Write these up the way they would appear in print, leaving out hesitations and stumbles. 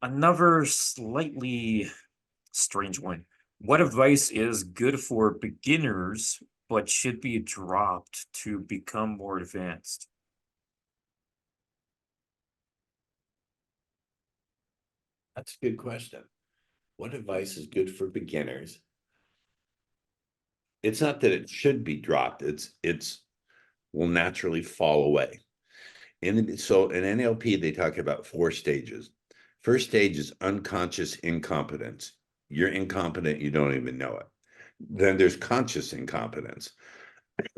Another slightly strange one. What advice is good for beginners but should be dropped to become more advanced? That's a good question. What advice is good for beginners? It's not that it should be dropped. It's will naturally fall away. So in NLP, they talk about 4 stages. First stage is unconscious incompetence. You're incompetent, you don't even know it. Then there's conscious incompetence,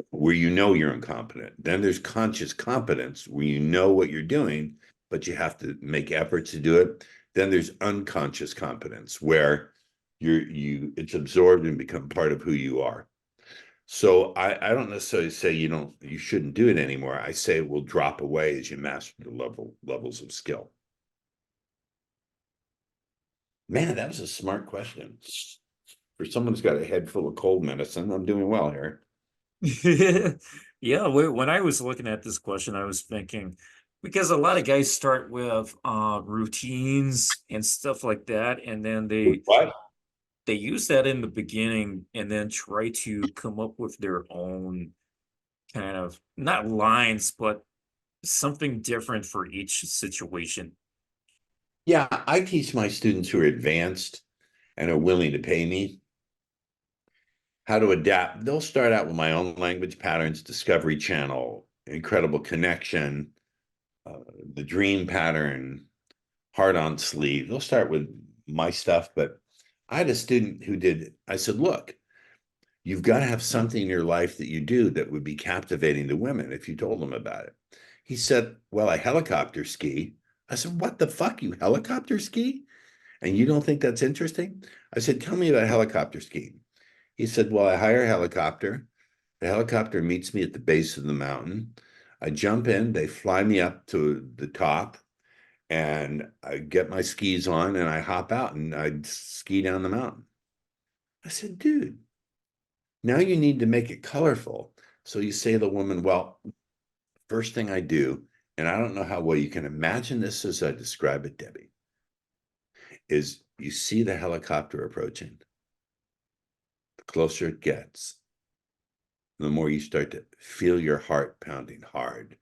where you know you're incompetent. Then there's conscious competence, where you know what you're doing, but you have to make efforts to do it. Then there's unconscious competence, where it's absorbed and become part of who you are. So I don't necessarily say you shouldn't do it anymore. I say it will drop away as you master the levels of skill. Man, that was a smart question. For someone who's got a head full of cold medicine, I'm doing well here. Yeah, when I was looking at this question, I was thinking because a lot of guys start with routines and stuff like that, and then What? they use that in the beginning and then try to come up with their own kind of not lines, but something different for each situation. Yeah, I teach my students who are advanced and are willing to pay me how to adapt. They'll start out with my own language patterns, Discovery Channel, Incredible Connection, the Dream Pattern, Heart on Sleeve. They'll start with my stuff, but I had a student who I said, look, you've got to have something in your life that you do that would be captivating to women if you told them about it. He said, well, I helicopter ski. I said, what the fuck, you helicopter ski? And you don't think that's interesting? I said, tell me about helicopter skiing. He said, well, I hire a helicopter. The helicopter meets me at the base of the mountain. I jump in, they fly me up to the top, and I get my skis on and I hop out and I ski down the mountain. I said, dude, now you need to make it colorful. So you say to the woman, well, first thing I do, and I don't know how well you can imagine this as I describe it, Debbie, is you see the helicopter approaching. The closer it gets, the more you start to feel your heart pounding hard,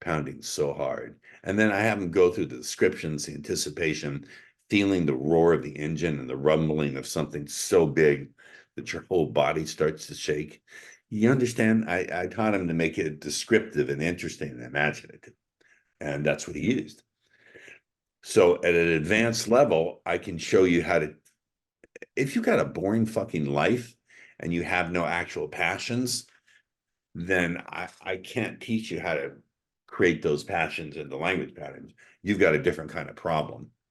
pounding so hard. And then I have them go through the descriptions, the anticipation, feeling the roar of the engine and the rumbling of something so big that your whole body starts to shake. You understand? I taught him to make it descriptive and interesting and imaginative. And that's what he used. So at an advanced level, I can show you how to, if you've got a boring fucking life and you have no actual passions, then I can't teach you how to create those passions in the language patterns. You've got a different kind of problem.